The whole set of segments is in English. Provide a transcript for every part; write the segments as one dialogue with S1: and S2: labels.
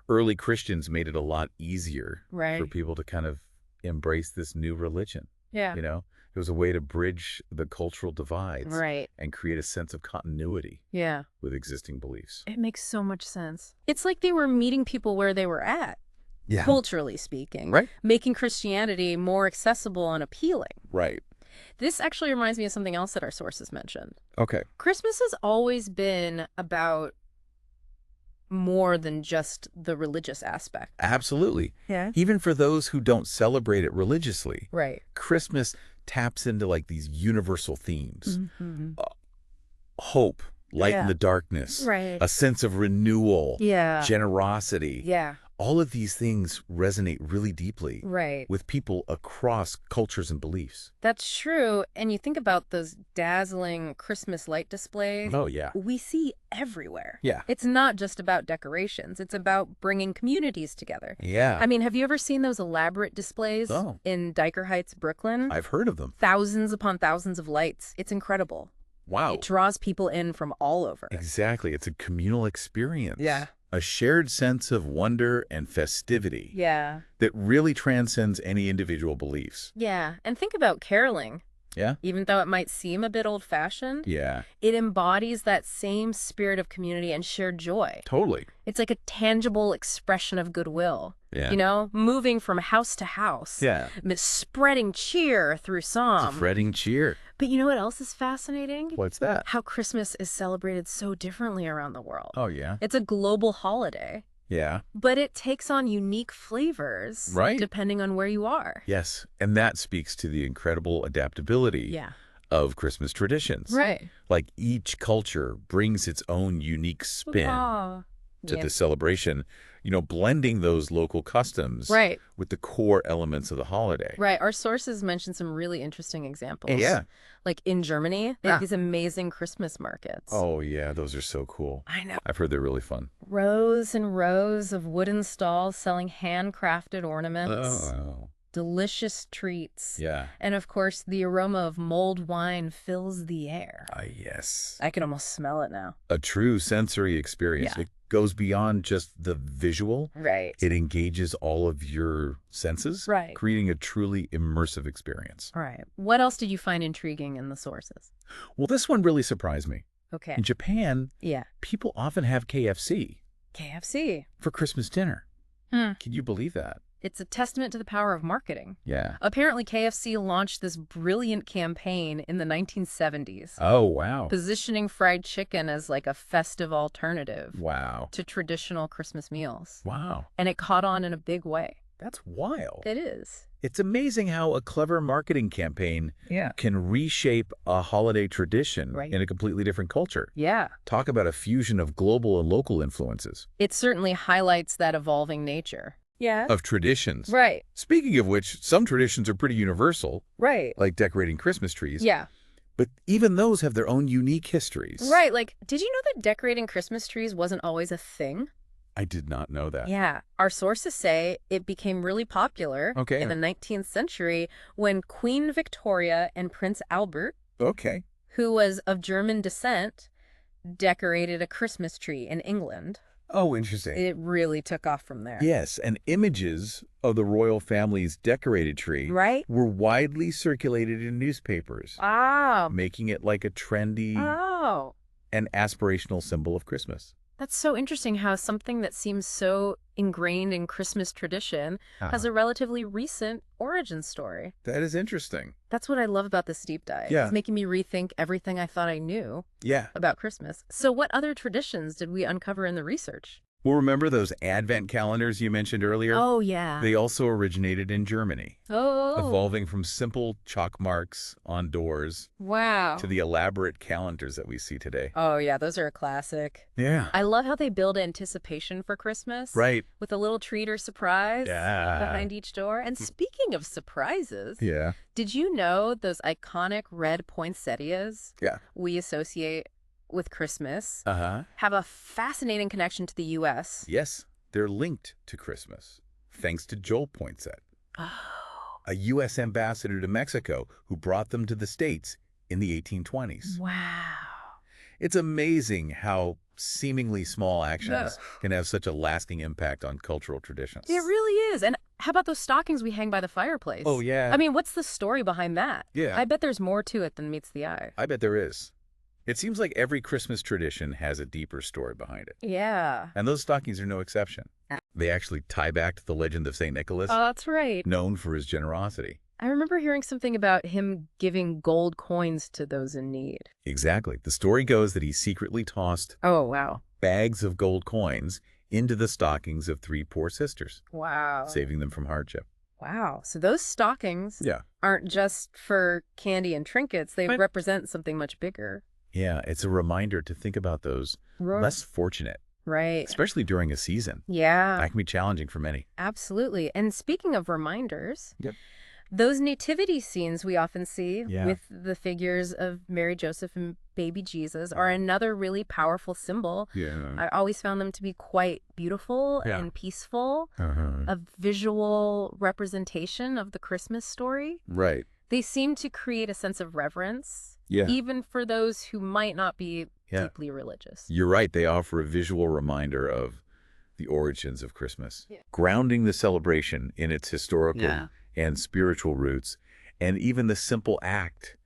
S1: early Christians made it a lot easier
S2: Right.
S1: for people to kind of embrace this new religion.
S2: Yeah.
S1: You know, it was a way to bridge the cultural divides
S2: Right.
S1: and create a sense of continuity
S2: Yeah.
S1: with existing beliefs.
S2: It makes so much sense. It's like they were meeting people where they were at,
S1: Yeah.
S2: culturally speaking,
S1: Right.
S2: making Christianity more accessible and appealing.
S1: Right.
S2: This actually reminds me of something else that our sources mentioned.
S1: Okay.
S2: Christmas has always been about more than just the religious aspect.
S1: Absolutely.
S2: Yeah.
S1: Even for those who don't celebrate it religiously,
S2: Right.
S1: Christmas taps into like these universal themes.
S2: Mm-hmm.
S1: Hope, light in
S2: Yeah.
S1: the darkness,
S2: Right.
S1: a sense of renewal,
S2: Yeah.
S1: generosity.
S2: Yeah.
S1: All of these things resonate really deeply
S2: Right.
S1: with people across cultures and beliefs.
S2: That's true. And you think about those dazzling Christmas light displays.
S1: Oh, yeah.
S2: We see everywhere.
S1: Yeah.
S2: It's not just about decorations. It's about bringing communities together.
S1: Yeah.
S2: I mean, have you ever seen those elaborate displays in Diker Heights, Brooklyn?
S1: I've heard of them.
S2: Thousands upon thousands of lights. It's incredible.
S1: Wow.
S2: It draws people in from all over.
S1: Exactly. It's a communal experience.
S2: Yeah.
S1: A shared sense of wonder and festivity
S2: Yeah.
S1: that really transcends any individual beliefs.
S2: Yeah. And think about caroling.
S1: Yeah?
S2: Even though it might seem a bit old-fashioned,
S1: Yeah.
S2: it embodies that same spirit of community and shared joy.
S1: Totally.
S2: It's like a tangible expression of goodwill.
S1: Yeah.
S2: You know, moving from house to house.
S1: Yeah.
S2: Spreading cheer through song.
S1: Spreading cheer.
S2: But you know what else is fascinating?
S1: What's that?
S2: How Christmas is celebrated so differently around the world.
S1: Oh, yeah.
S2: It's a global holiday,
S1: Yeah.
S2: but it takes on unique flavors
S1: Right.
S2: depending on where you are.
S1: Yes. And that speaks to the incredible adaptability
S2: Yeah.
S1: of Christmas traditions.
S2: Right.
S1: Like each culture brings its own unique spin to
S2: Yeah.
S1: the celebration, you know, blending those local customs
S2: Right.
S1: with the core elements of the holiday.
S2: Right. Our sources mention some really interesting examples.
S1: Yeah.
S2: Like in Germany, they
S1: Ah.
S2: have these amazing Christmas markets.
S1: Oh, yeah. Those are so cool.
S2: I know.
S1: I've heard they're really fun.
S2: Rows and rows of wooden stalls selling handcrafted ornaments.
S1: Oh.
S2: Delicious treats.
S1: Yeah.
S2: And of course, the aroma of mulled wine fills the air.
S1: Yes.
S2: I can almost smell it now.
S1: A true sensory experience.
S2: Yeah.
S1: It goes beyond just the visual.
S2: Right.
S1: It engages all of your senses,
S2: Right.
S1: creating a truly immersive experience.
S2: All right. What else did you find intriguing in the sources?
S1: Well, this one really surprised me.
S2: Okay.
S1: In Japan,
S2: Yeah.
S1: people often have KFC
S2: KFC.
S1: for Christmas dinner.
S2: Hmm.
S1: Can you believe that?
S2: It's a testament to the power of marketing.
S1: Yeah.
S2: Apparently, KFC launched this brilliant campaign in the 1970s,
S1: Oh, wow.
S2: positioning fried chicken as like a festive alternative
S1: Wow.
S2: to traditional Christmas meals.
S1: Wow.
S2: And it caught on in a big way.
S1: That's wild.
S2: It is.
S1: It's amazing how a clever marketing campaign can reshape a holiday tradition
S2: Right.
S1: in a completely different culture.
S2: Yeah.
S1: Talk about a fusion of global and local influences,
S2: It certainly highlights that evolving nature. Yeah.
S1: of traditions.
S2: Right.
S1: Speaking of which, some traditions are pretty universal,
S2: Right.
S1: like decorating Christmas trees.
S2: Yeah.
S1: But even those have their own unique histories.
S2: Right. Like, did you know that decorating Christmas trees wasn't always a thing?
S1: I did not know that.
S2: Yeah. Our sources say it became really popular
S1: Okay.
S2: in the 19th century when Queen Victoria and Prince Albert,
S1: Okay.
S2: who was of German descent, decorated a Christmas tree in England.
S1: Oh, interesting.
S2: It really took off from there.
S1: Yes, and images of the royal family's decorated tree
S2: Right?
S1: were widely circulated in newspapers,
S2: Ah.
S1: making it like a trendy
S2: Oh.
S1: and aspirational symbol of Christmas.
S2: That's so interesting how something that seems so ingrained in Christmas tradition has a relatively recent origin story.
S1: That is interesting.
S2: That's what I love about this deep dive.
S1: Yeah.
S2: It's making me rethink everything I thought I knew
S1: Yeah.
S2: about Christmas. So what other traditions did we uncover in the research?
S1: Well, remember those Advent calendars you mentioned earlier?
S2: Oh, yeah.
S1: They also originated in Germany,
S2: Oh,
S1: evolving from simple chalk marks on doors
S2: wow.
S1: to the elaborate calendars that we see today.
S2: Oh, yeah, those are a classic.
S1: Yeah.
S2: I love how they build anticipation for Christmas.
S1: Right.
S2: With a little treat or surprise
S1: Yeah.
S2: behind each door. And speaking of surprises,
S1: Yeah.
S2: did you know those iconic red poinsettias
S1: Yeah.
S2: we associate with Christmas
S1: Uh-huh.
S2: have a fascinating connection to the U.S.?
S1: Yes, they're linked to Christmas, thanks to Joel Poinsett,
S2: Oh,
S1: a U.S. ambassador to Mexico who brought them to the States in the 1820s.
S2: wow.
S1: It's amazing how seemingly small actions can have such a lasting impact on cultural traditions.
S2: It really is. And how about those stockings we hang by the fireplace?
S1: Oh, yeah.
S2: I mean, what's the story behind that?
S1: Yeah.
S2: I bet there's more to it than meets the eye.
S1: I bet there is. It seems like every Christmas tradition has a deeper story behind it.
S2: Yeah.
S1: And those stockings are no exception. They actually tie back to the legend of St. Nicholas.
S2: Oh, that's right.
S1: Known for his generosity.
S2: I remember hearing something about him giving gold coins to those in need.
S1: Exactly. The story goes that he secretly tossed bags of gold coins into the stockings of 3 poor sisters.
S2: Wow.
S1: Saving them from hardship.
S2: Wow. So those stockings aren't just for candy and trinkets. They represent something much bigger.
S1: Yeah, it's a reminder to think about those less fortunate.
S2: Right.
S1: Especially during a season.
S2: Yeah.
S1: That can be challenging for many.
S2: Absolutely. And speaking of reminders, those nativity scenes we often see with the figures of Mary, Joseph, and baby Jesus are another really powerful symbol.
S1: Yeah.
S2: I always found them to be quite beautiful and peaceful, a visual representation of the Christmas story.
S1: Right.
S2: They seem to create a sense of reverence,
S1: Yeah.
S2: even for those who might not be deeply religious.
S1: You're right. They offer a visual reminder of the origins of Christmas, grounding the celebration in its historical and spiritual roots. And even the simple act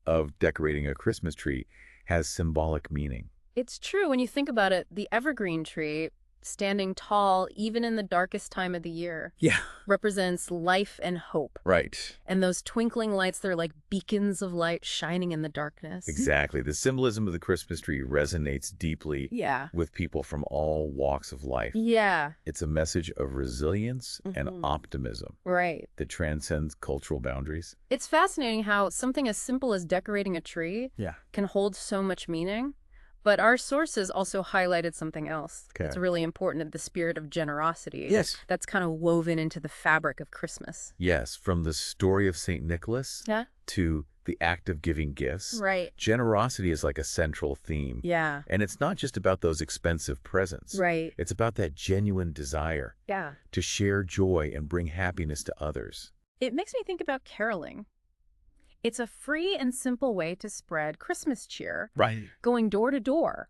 S1: of decorating a Christmas tree has symbolic meaning.
S2: It's true. When you think about it, the evergreen tree, standing tall even in the darkest time of the year, represents life and hope.
S1: Right.
S2: And those twinkling lights, they're like beacons of light shining in the darkness.
S1: Exactly. The symbolism of the Christmas tree resonates deeply with people from all walks of life.
S2: Yeah.
S1: It's a message of resilience and optimism that transcends cultural boundaries.
S2: It's fascinating how something as simple as decorating a tree can hold so much meaning. But our sources also highlighted something else. It's really important, the spirit of generosity.
S1: Yes.
S2: That's kind of woven into the fabric of Christmas.
S1: Yes, from the story of St. Nicholas to the act of giving gifts.
S2: Right.
S1: Generosity is like a central theme.
S2: Yeah.
S1: And it's not just about those expensive presents.
S2: Right.
S1: It's about that genuine desire to share joy and bring happiness to others.
S2: It makes me think about caroling. It's a free and simple way to spread Christmas cheer.
S1: Right.
S2: Going door to door,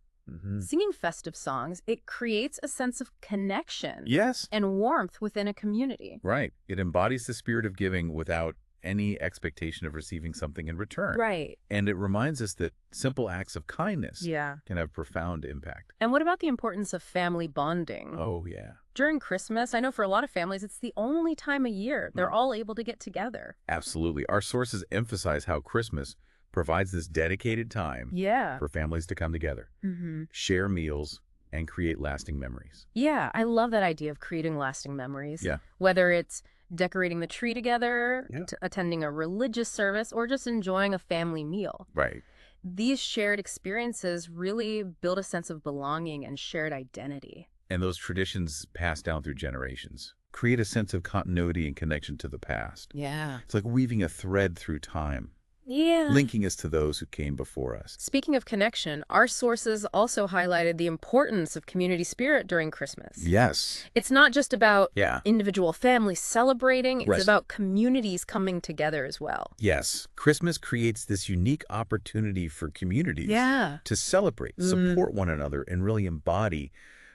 S2: singing festive songs. It creates a sense of connection and warmth within a community.
S1: Right. It embodies the spirit of giving without any expectation of receiving something in return.
S2: Right.
S1: And it reminds us that simple acts of kindness
S2: Yeah.
S1: can have profound impact.
S2: And what about the importance of family bonding?
S1: Oh, yeah.
S2: During Christmas, I know for a lot of families, it's the only time of year they're all able to get together.
S1: Absolutely. Our sources emphasize how Christmas provides this dedicated time for families to come together, share meals, and create lasting memories.
S2: Yeah, I love that idea of creating lasting memories.
S1: Yeah.
S2: Whether it's decorating the tree together, attending a religious service, or just enjoying a family meal.
S1: Right.
S2: These shared experiences really build a sense of belonging and shared identity.
S1: And those traditions passed down through generations create a sense of continuity and connection to the past.
S2: Yeah.
S1: It's like weaving a thread through time, linking us to those who came before us.
S2: Speaking of connection, our sources also highlighted the importance of community spirit during Christmas.
S1: Yes.
S2: It's not just about individual families celebrating, it's about communities coming together as well.
S1: Yes. Christmas creates this unique opportunity for communities to celebrate, support one another, and really embody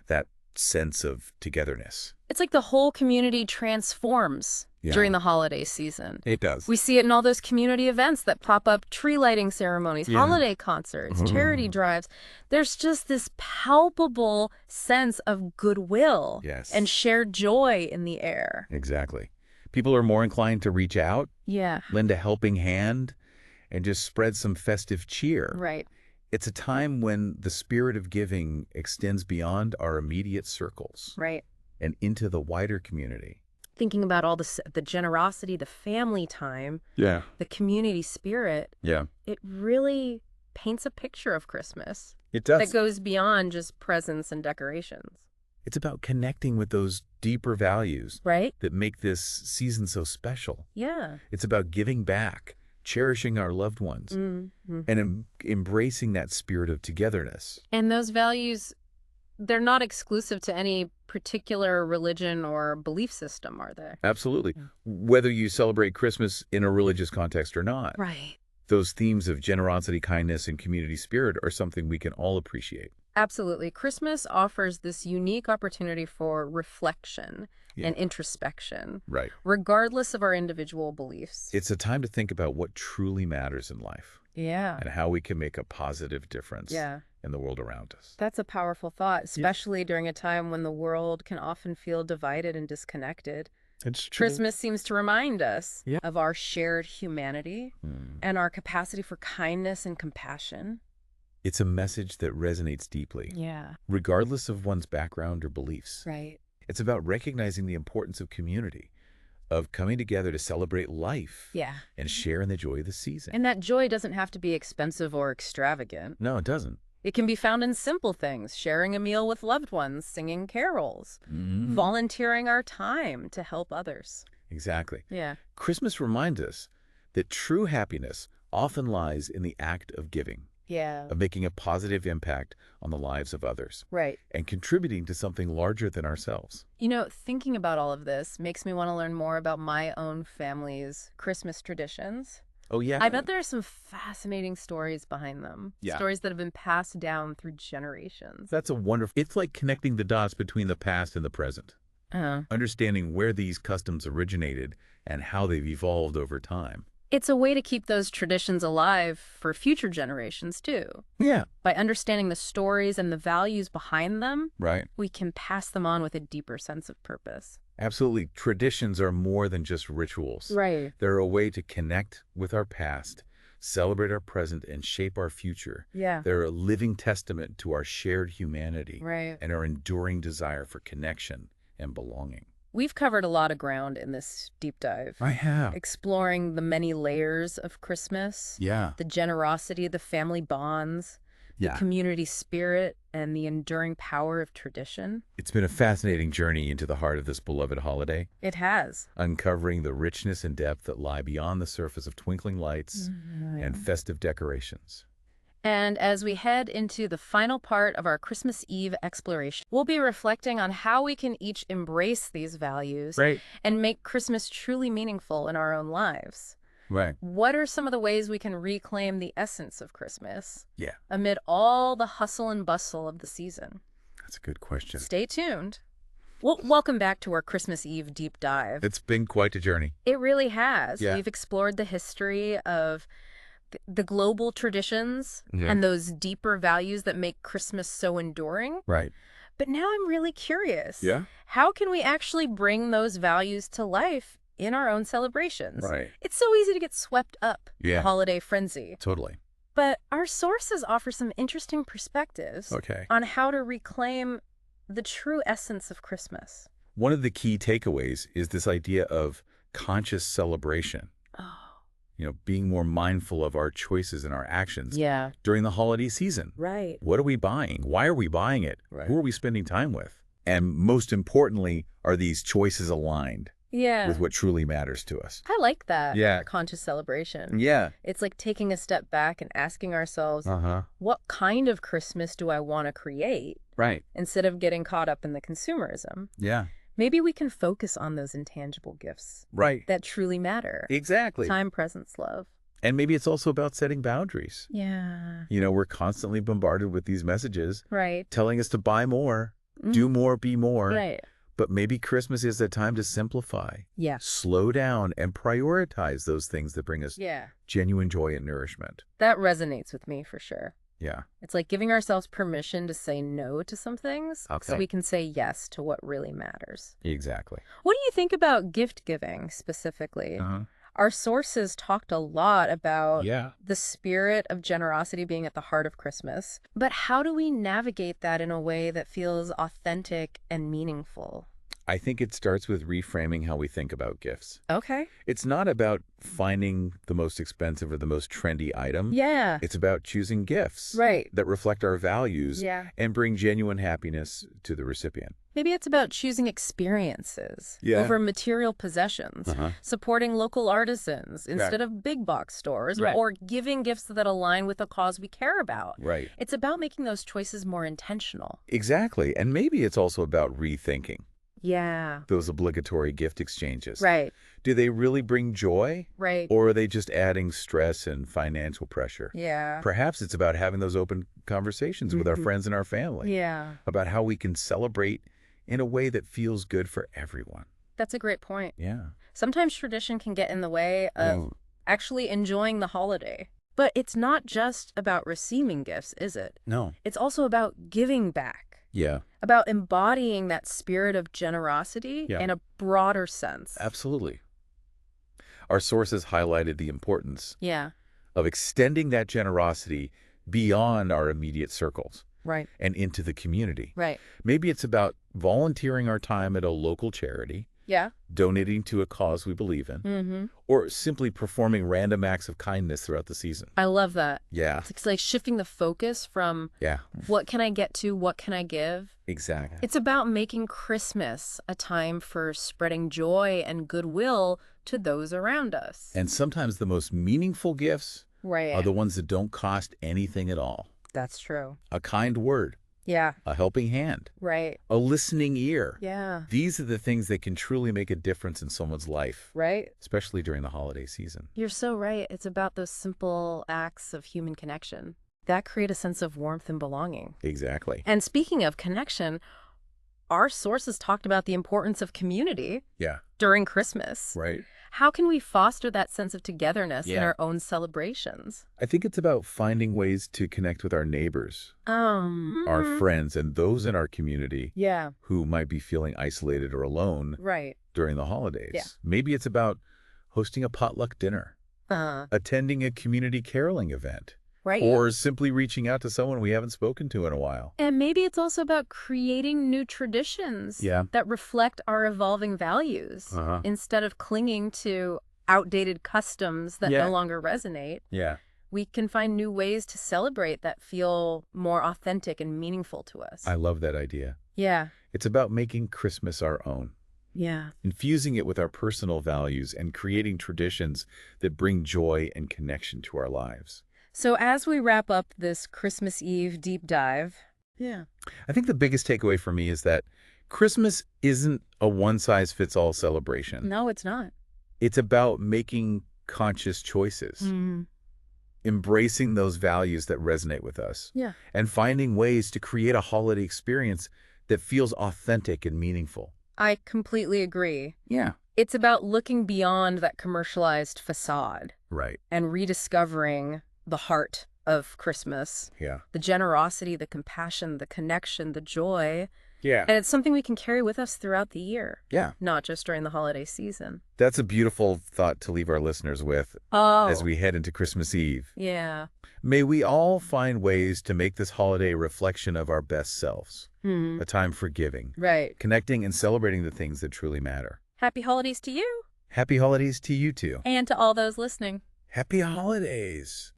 S1: that sense of togetherness.
S2: It's like the whole community transforms during the holiday season.
S1: It does.
S2: We see it in all those community events that pop up, tree lighting ceremonies, holiday concerts, charity drives. There's just this palpable sense of goodwill and shared joy in the air.
S1: Exactly. People are more inclined to reach out,
S2: Yeah.
S1: lend a helping hand, and just spread some festive cheer.
S2: Right.
S1: It's a time when the spirit of giving extends beyond our immediate circles
S2: Right.
S1: and into the wider community.
S2: Thinking about all the generosity, the family time,
S1: Yeah.
S2: the community spirit,
S1: Yeah.
S2: it really paints a picture of Christmas
S1: It does.
S2: that goes beyond just presents and decorations.
S1: It's about connecting with those deeper values
S2: Right?
S1: that make this season so special.
S2: Yeah.
S1: It's about giving back, cherishing our loved ones, and embracing that spirit of togetherness.
S2: And those values, they're not exclusive to any particular religion or belief system, are they?
S1: Absolutely. Whether you celebrate Christmas in a religious context or not.
S2: Right.
S1: Those themes of generosity, kindness, and community spirit are something we can all appreciate.
S2: Absolutely. Christmas offers this unique opportunity for reflection and introspection,
S1: Right.
S2: regardless of our individual beliefs.
S1: It's a time to think about what truly matters in life.
S2: Yeah.
S1: And how we can make a positive difference in the world around us.
S2: That's a powerful thought, especially during a time when the world can often feel divided and disconnected.
S1: It's true.
S2: Christmas seems to remind us of our shared humanity and our capacity for kindness and compassion.
S1: It's a message that resonates deeply, regardless of one's background or beliefs.
S2: Right.
S1: It's about recognizing the importance of community, of coming together to celebrate life and share in the joy of the season.
S2: And that joy doesn't have to be expensive or extravagant.
S1: No, it doesn't.
S2: It can be found in simple things, sharing a meal with loved ones, singing carols, volunteering our time to help others.
S1: Exactly.
S2: Yeah.
S1: Christmas reminds us that true happiness often lies in the act of giving.
S2: Yeah.
S1: Of making a positive impact on the lives of others.
S2: Right.
S1: And contributing to something larger than ourselves.
S2: You know, thinking about all of this makes me want to learn more about my own family's Christmas traditions.
S1: Oh, yeah?
S2: I bet there are some fascinating stories behind them.
S1: Yeah.
S2: Stories that have been passed down through generations.
S1: That's a wonderful... It's like connecting the dots between the past and the present. Understanding where these customs originated and how they've evolved over time.
S2: It's a way to keep those traditions alive for future generations, too.
S1: Yeah.
S2: By understanding the stories and the values behind them,
S1: right,
S2: we can pass them on with a deeper sense of purpose.
S1: Absolutely. Traditions are more than just rituals.
S2: Right.
S1: They're a way to connect with our past, celebrate our present, and shape our future.
S2: Yeah.
S1: They're a living testament to our shared humanity
S2: and
S1: our enduring desire for connection and belonging.
S2: We've covered a lot of ground in this deep dive.
S1: I have.
S2: Exploring the many layers of Christmas.
S1: Yeah.
S2: The generosity, the family bonds, the community spirit, and the enduring power of tradition.
S1: It's been a fascinating journey into the heart of this beloved holiday.
S2: It has.
S1: Uncovering the richness and depth that lie beyond the surface of twinkling lights and festive decorations.
S2: And as we head into the final part of our Christmas Eve exploration, we'll be reflecting on how we can each embrace these values and make Christmas truly meaningful in our own lives.
S1: Right.
S2: What are some of the ways we can reclaim the essence of Christmas amid all the hustle and bustle of the season?
S1: That's a good question.
S2: Stay tuned. Well, welcome back to our Christmas Eve deep dive.
S1: It's been quite a journey.
S2: It really has.
S1: Yeah.
S2: We've explored the history of the global traditions and those deeper values that make Christmas so enduring.
S1: Right.
S2: But now I'm really curious.
S1: Yeah?
S2: How can we actually bring those values to life in our own celebrations?
S1: Right.
S2: It's so easy to get swept up in the holiday frenzy.
S1: Totally.
S2: But our sources offer some interesting perspectives on how to reclaim the true essence of Christmas.
S1: One of the key takeaways is this idea of conscious celebration. You know, being more mindful of our choices and our actions during the holiday season.
S2: Right.
S1: What are we buying? Why are we buying it?
S2: Right.
S1: Who are we spending time with? And most importantly, are these choices aligned with what truly matters to us?
S2: I like that.
S1: Yeah.
S2: Conscious celebration.
S1: Yeah.
S2: It's like taking a step back and asking ourselves, what kind of Christmas do I want to create?
S1: Right.
S2: Instead of getting caught up in the consumerism.
S1: Yeah.
S2: Maybe we can focus on those intangible gifts.
S1: Right.
S2: That truly matter.
S1: Exactly.
S2: Time, presence, love.
S1: And maybe it's also about setting boundaries.
S2: Yeah.
S1: You know, we're constantly bombarded with these messages.
S2: Right.
S1: Telling us to buy more, do more, be more.
S2: Right.
S1: But maybe Christmas is the time to simplify.
S2: Yeah.
S1: Slow down and prioritize those things that bring us genuine joy and nourishment.
S2: That resonates with me for sure.
S1: Yeah.
S2: It's like giving ourselves permission to say no to some things so we can say yes to what really matters.
S1: Exactly.
S2: What do you think about gift giving specifically? Our sources talked a lot about the spirit of generosity being at the heart of Christmas. But how do we navigate that in a way that feels authentic and meaningful?
S1: I think it starts with reframing how we think about gifts.
S2: Okay.
S1: It's not about finding the most expensive or the most trendy item.
S2: Yeah.
S1: It's about choosing gifts that reflect our values and bring genuine happiness to the recipient.
S2: Maybe it's about choosing experiences over material possessions, supporting local artisans instead of big box stores, or giving gifts that align with a cause we care about.
S1: Right.
S2: It's about making those choices more intentional.
S1: Exactly. And maybe it's also about rethinking.
S2: Yeah.
S1: Those obligatory gift exchanges.
S2: Right.
S1: Do they really bring joy?
S2: Right.
S1: Or are they just adding stress and financial pressure?
S2: Yeah.
S1: Perhaps it's about having those open conversations with our friends and our family.
S2: Yeah.
S1: About how we can celebrate in a way that feels good for everyone.
S2: That's a great point.
S1: Yeah.
S2: Sometimes tradition can get in the way of actually enjoying the holiday. But it's not just about receiving gifts, is it?
S1: No.
S2: It's also about giving back.
S1: Yeah.
S2: About embodying that spirit of generosity in a broader sense.
S1: Absolutely. Our sources highlighted the importance of extending that generosity beyond our immediate circles.
S2: Right.
S1: And into the community.
S2: Right.
S1: Maybe it's about volunteering our time at a local charity.
S2: Yeah.
S1: Donating to a cause we believe in. Or simply performing random acts of kindness throughout the season.
S2: I love that.
S1: Yeah.
S2: It's like shifting the focus from what can I get to, what can I give?
S1: Exactly.
S2: It's about making Christmas a time for spreading joy and goodwill to those around us.
S1: And sometimes the most meaningful gifts are the ones that don't cost anything at all.
S2: That's true.
S1: A kind word.
S2: Yeah.
S1: A helping hand.
S2: Right.
S1: A listening ear.
S2: Yeah.
S1: These are the things that can truly make a difference in someone's life.
S2: Right.
S1: Especially during the holiday season.
S2: You're so right. It's about those simple acts of human connection that create a sense of warmth and belonging.
S1: Exactly.
S2: And speaking of connection, our sources talked about the importance of community during Christmas.
S1: Right.
S2: How can we foster that sense of togetherness in our own celebrations?
S1: I think it's about finding ways to connect with our neighbors, our friends, and those in our community who might be feeling isolated or alone during the holidays. Yeah. Maybe it's about hosting a potluck dinner, attending a community caroling event, or simply reaching out to someone we haven't spoken to in a while.
S2: And maybe it's also about creating new traditions that reflect our evolving values instead of clinging to outdated customs that no longer resonate.
S1: Yeah.
S2: We can find new ways to celebrate that feel more authentic and meaningful to us.
S1: I love that idea.
S2: Yeah.
S1: It's about making Christmas our own.
S2: Yeah.
S1: Infusing it with our personal values and creating traditions that bring joy and connection to our lives.
S2: So as we wrap up this Christmas Eve deep dive,
S1: I think the biggest takeaway for me is that Christmas isn't a one-size-fits-all celebration.
S2: No, it's not.
S1: It's about making conscious choices, embracing those values that resonate with us, and finding ways to create a holiday experience that feels authentic and meaningful.
S2: I completely agree.
S1: Yeah.
S2: It's about looking beyond that commercialized facade.
S1: Right.
S2: And rediscovering the heart of Christmas.
S1: Yeah.
S2: The generosity, the compassion, the connection, the joy.
S1: Yeah.
S2: And it's something we can carry with us throughout the year.
S1: Yeah.
S2: Not just during the holiday season.
S1: That's a beautiful thought to leave our listeners with as we head into Christmas Eve.
S2: Yeah.
S1: May we all find ways to make this holiday a reflection of our best selves. A time for giving.
S2: Right.
S1: Connecting and celebrating the things that truly matter.
S2: Happy holidays to you.
S1: Happy holidays to you too.
S2: And to all those listening.
S1: Happy holidays.